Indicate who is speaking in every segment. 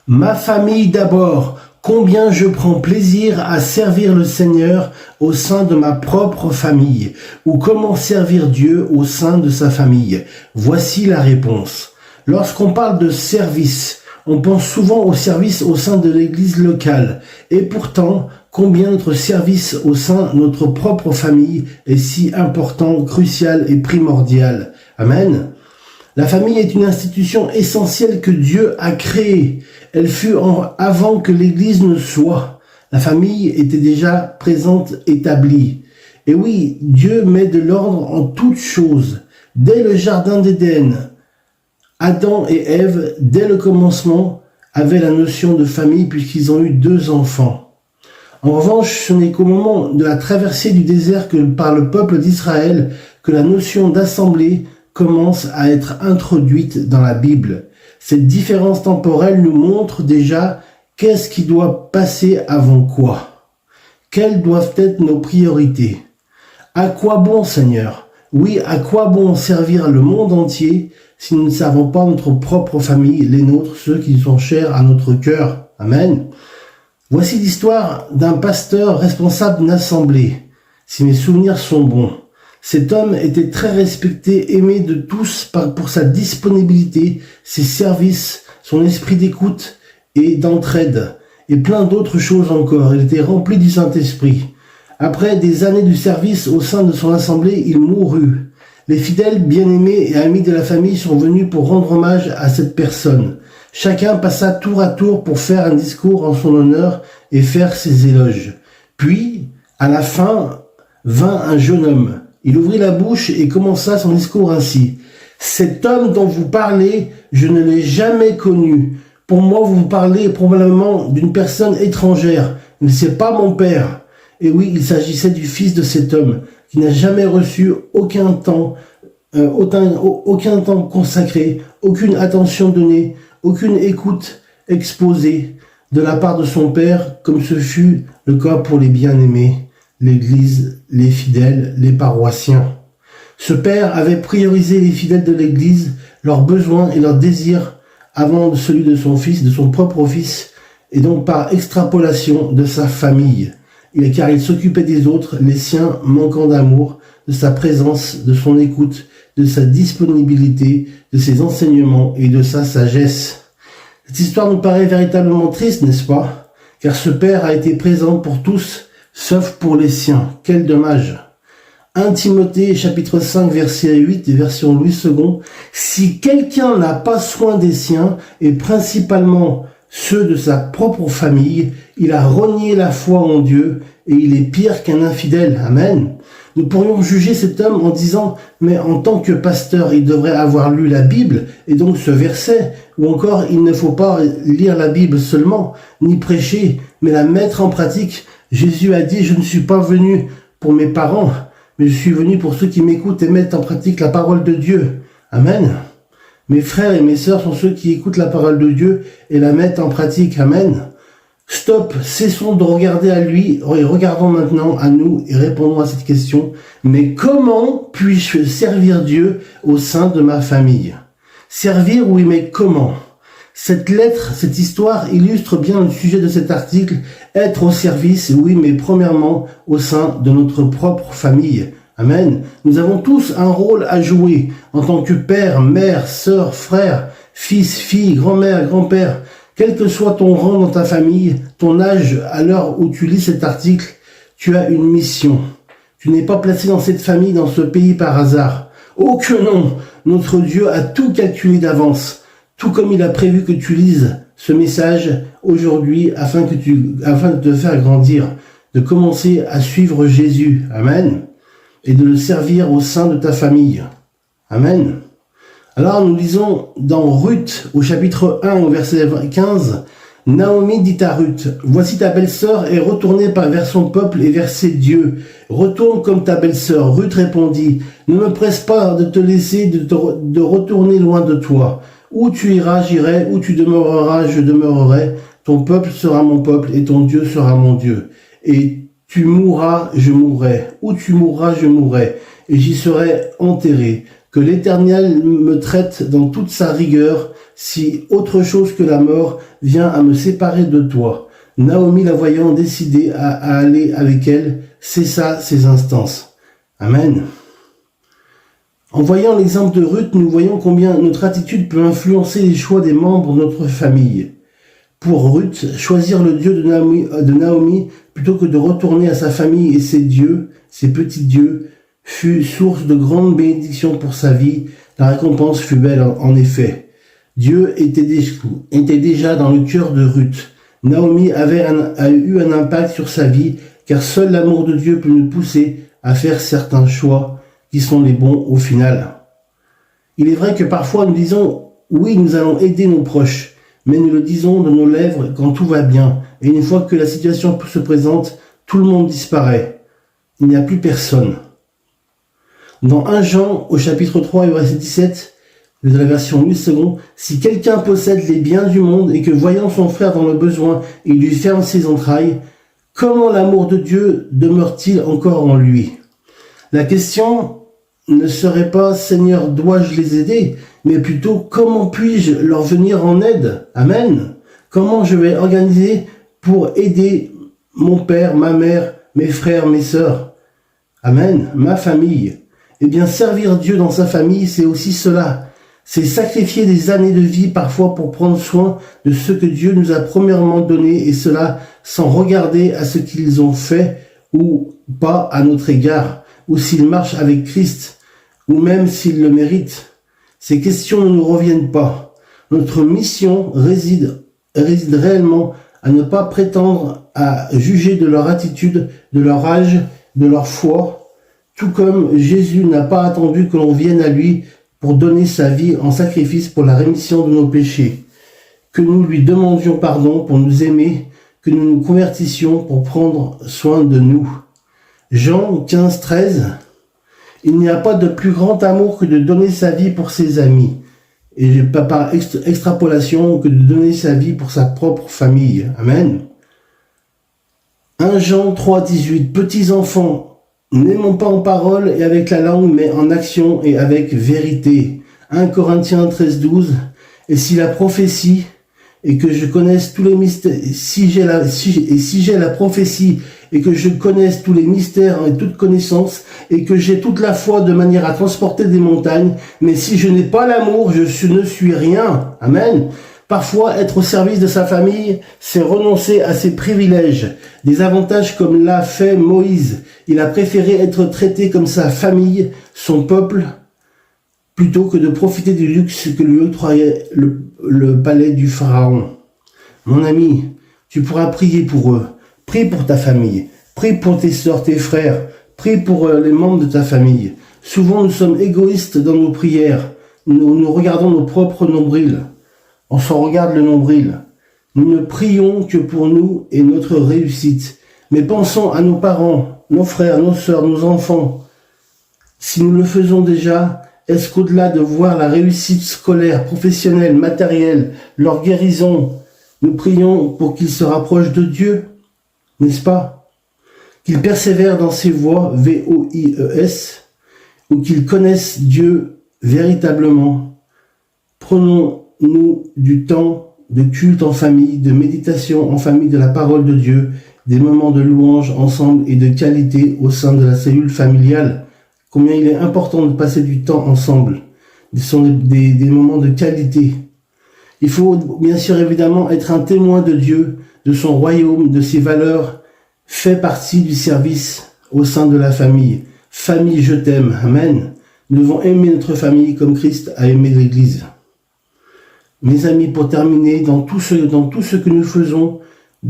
Speaker 1: Ma famille d'abord. Combien je prends plaisir à servir le Seigneur au sein de ma propre famille, ou comment servir Dieu au sein de sa famille. Voici la réponse. Lorsqu'on parle de service, on pense souvent au service au sein de l'église locale. Et pourtant, combien notre service au sein de notre propre famille est si important, crucial et primordial. Amen. La famille est une institution essentielle que Dieu a créée. Elle fut avant que l'Église ne soit. La famille était déjà présente, établie. Et oui, Dieu met de l'ordre en toutes choses. Dès le jardin d'Éden, Adam et Ève, dès le commencement, avaient la notion de famille puisqu'ils ont eu 2 enfants. En revanche, ce n'est qu'au moment de la traversée du désert par le peuple d'Israël que la notion d'assemblée commence à être introduite dans la Bible. Cette différence temporelle nous montre déjà qu'est-ce qui doit passer avant quoi. Quelles doivent être nos priorités? À quoi bon, Seigneur? Oui, à quoi bon servir le monde entier si nous ne servons pas notre propre famille, les nôtres, ceux qui sont chers à notre cœur? Amen. Voici l'histoire d'un pasteur responsable d'une assemblée, si mes souvenirs sont bons. Cet homme était très respecté, aimé de tous pour sa disponibilité, ses services, son esprit d'écoute et d'entraide, et plein d'autres choses encore. Il était rempli du Saint-Esprit. Après des années de service au sein de son assemblée, il mourut. Les fidèles, bien-aimés et amis de la famille sont venus pour rendre hommage à cette personne. Chacun passa tour à tour pour faire un discours en son honneur et faire ses éloges. Puis, à la fin, vint un jeune homme. Il ouvrit la bouche et commença son discours ainsi. « Cet homme dont vous parlez, je ne l'ai jamais connu. Pour moi, vous parlez probablement d'une personne étrangère, mais c'est pas mon père. » Et oui, il s'agissait du fils de cet homme, qui n'a jamais reçu aucun temps consacré, aucune attention donnée, aucune écoute exposée de la part de son père, comme ce fut le cas pour les bien-aimés, l'Église, les fidèles, les paroissiens. Ce père avait priorisé les fidèles de l'Église, leurs besoins et leurs désirs avant celui de son fils, de son propre fils, et donc par extrapolation de sa famille. Car il s'occupait des autres, les siens manquant d'amour, de sa présence, de son écoute, de sa disponibilité, de ses enseignements et de sa sagesse. Cette histoire nous paraît véritablement triste, n'est-ce pas? Car ce père a été présent pour tous, sauf pour les siens. Quel dommage. 1 Timothée chapitre 5 verset 8 et version Louis II. Si quelqu'un n'a pas soin des siens, et principalement ceux de sa propre famille, il a renié la foi en Dieu et il est pire qu'un infidèle. Amen. Nous pourrions juger cet homme en disant, mais en tant que pasteur, il devrait avoir lu la Bible et donc ce verset, ou encore il ne faut pas lire la Bible seulement, ni prêcher, mais la mettre en pratique. Jésus a dit, je ne suis pas venu pour mes parents, mais je suis venu pour ceux qui m'écoutent et mettent en pratique la parole de Dieu. Amen. Mes frères et mes sœurs sont ceux qui écoutent la parole de Dieu et la mettent en pratique. Amen. Stop, cessons de regarder à lui et regardons maintenant à nous et répondons à cette question. Mais comment puis-je servir Dieu au sein de ma famille? Servir, oui, mais comment? Cette lettre, cette histoire illustre bien le sujet de cet article. Être au service, oui, mais premièrement au sein de notre propre famille. Amen. Nous avons tous un rôle à jouer en tant que père, mère, sœur, frère, fils, fille, grand-mère, grand-père. Quel que soit ton rang dans ta famille, ton âge à l'heure où tu lis cet article, tu as une mission. Tu n'es pas placé dans cette famille, dans ce pays par hasard. Oh que non! Notre Dieu a tout calculé d'avance, tout comme il a prévu que tu lises ce message aujourd'hui afin de te faire grandir, de commencer à suivre Jésus. Amen. Et de le servir au sein de ta famille. Amen. Alors nous lisons dans Ruth au chapitre 1 au verset 15, Naomi dit à Ruth, voici ta belle-sœur est retournée vers son peuple et vers ses dieux. Retourne comme ta belle-sœur. Ruth répondit, ne me presse pas de te laisser de retourner loin de toi. Où tu iras, j'irai, où tu demeureras, je demeurerai. Ton peuple sera mon peuple et ton Dieu sera mon Dieu. Et tu mourras, je mourrai. Où tu mourras, je mourrai. Et j'y serai enterré. Que l'Éternel me traite dans toute sa rigueur, si autre chose que la mort vient à me séparer de toi. Naomi, la voyant décidée à aller avec elle, cessa ses instances. Amen. En voyant l'exemple de Ruth, nous voyons combien notre attitude peut influencer les choix des membres de notre famille. Pour Ruth, choisir le Dieu de Naomi plutôt que de retourner à sa famille et ses dieux, ses petits dieux, fut source de grande bénédiction pour sa vie. La récompense fut belle en effet. Dieu était déjà dans le cœur de Ruth. Naomi a eu un impact sur sa vie, car seul l'amour de Dieu peut nous pousser à faire certains choix qui sont les bons au final. Il est vrai que parfois nous disons « oui, nous allons aider nos proches », mais nous le disons de nos lèvres quand tout va bien, et une fois que la situation se présente, tout le monde disparaît. Il n'y a plus personne. Dans 1 Jean, au chapitre 3 et au verset 17, de la version 8 secondes, si quelqu'un possède les biens du monde et que voyant son frère dans le besoin, il lui ferme ses entrailles, comment l'amour de Dieu demeure-t-il encore en lui? La question ne serait pas « Seigneur, dois-je les aider ?» mais plutôt « Comment puis-je leur venir en aide ?» Amen. Comment je vais organiser pour aider mon père, ma mère, mes frères, mes sœurs? Amen. Ma famille. Eh bien, servir Dieu dans sa famille, c'est aussi cela. C'est sacrifier des années de vie parfois pour prendre soin de ce que Dieu nous a premièrement donné, et cela sans regarder à ce qu'ils ont fait ou pas à notre égard, ou s'ils marchent avec Christ, ou même s'ils le méritent. Ces questions ne nous reviennent pas. Notre mission réside réellement à ne pas prétendre à juger de leur attitude, de leur âge, de leur foi, tout comme Jésus n'a pas attendu que l'on vienne à lui pour donner sa vie en sacrifice pour la rémission de nos péchés, que nous lui demandions pardon pour nous aimer, que nous nous convertissions pour prendre soin de nous. Jean 15, 13. Il n'y a pas de plus grand amour que de donner sa vie pour ses amis, et pas par extrapolation que de donner sa vie pour sa propre famille. Amen. 1 Jean 3, 18. Petits enfants, n'aimons pas en parole et avec la langue, mais en action et avec vérité. 1 Corinthiens 13, 12. Et si la prophétie, et que je connaisse tous les mystères, si j'ai la prophétie, et que je connaisse tous les mystères et toute connaissance, et que j'ai toute la foi de manière à transporter des montagnes, mais si je n'ai pas l'amour, je ne suis rien. Amen. Parfois, être au service de sa famille, c'est renoncer à ses privilèges, des avantages comme l'a fait Moïse. Il a préféré être traité comme sa famille, son peuple, plutôt que de profiter du luxe que lui octroyait le palais du Pharaon. Mon ami, tu pourras prier pour eux. Prie pour ta famille. Prie pour tes sœurs, tes frères. Prie pour les membres de ta famille. Souvent, nous sommes égoïstes dans nos prières. Nous regardons nos propres nombrils. On s'en regarde le nombril. Nous ne prions que pour nous et notre réussite. Mais pensons à nos parents, nos frères, nos sœurs, nos enfants. Si nous le faisons déjà, est-ce qu'au-delà de voir la réussite scolaire, professionnelle, matérielle, leur guérison, nous prions pour qu'ils se rapprochent de Dieu, n'est-ce pas? Qu'ils persévèrent dans ses voies, V-O-I-E-S, ou qu'ils connaissent Dieu véritablement. Prenons-nous du temps de culte en famille, de méditation en famille de la parole de Dieu, des moments de louange ensemble et de qualité au sein de la cellule familiale. Combien il est important de passer du temps ensemble. Ce sont des moments de qualité. Il faut bien sûr évidemment être un témoin de Dieu, de son royaume, de ses valeurs, fait partie du service au sein de la famille. Famille, je t'aime. Amen. Nous devons aimer notre famille comme Christ a aimé l'Église. Mes amis, pour terminer, dans tout ce que nous faisons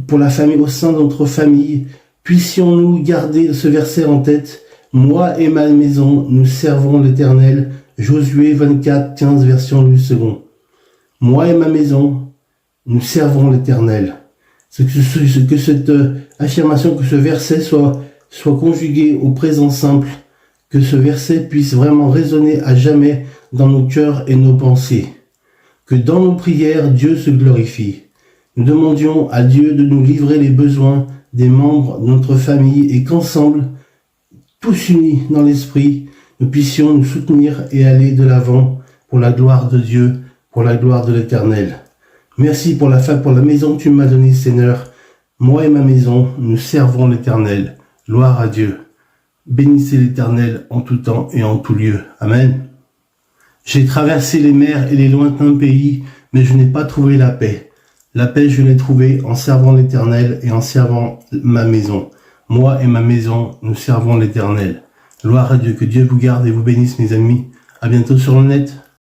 Speaker 1: pour la famille, au sein de notre famille, puissions-nous garder ce verset en tête. Moi et ma maison, nous servons l'Éternel. Josué 24, 15, version 8 secondes. Moi et ma maison, nous servons l'Éternel. Que cette affirmation, que ce verset soit conjugué au présent simple, que ce verset puisse vraiment résonner à jamais dans nos cœurs et nos pensées. Que dans nos prières, Dieu se glorifie. Nous demandions à Dieu de nous livrer les besoins des membres de notre famille et qu'ensemble, tous unis dans l'esprit, nous puissions nous soutenir et aller de l'avant pour la gloire de Dieu, pour pour la gloire de l'Éternel. Merci pour la femme, pour la maison que tu m'as donnée, Seigneur. Moi et ma maison, nous servons l'Éternel. Gloire à Dieu. Bénissez l'Éternel en tout temps et en tout lieu. Amen. J'ai traversé les mers et les lointains pays, mais je n'ai pas trouvé la paix. La paix, je l'ai trouvée en servant l'Éternel et en servant ma maison. Moi et ma maison, nous servons l'Éternel. Gloire à Dieu, que Dieu vous garde et vous bénisse, mes amis. À bientôt sur le net.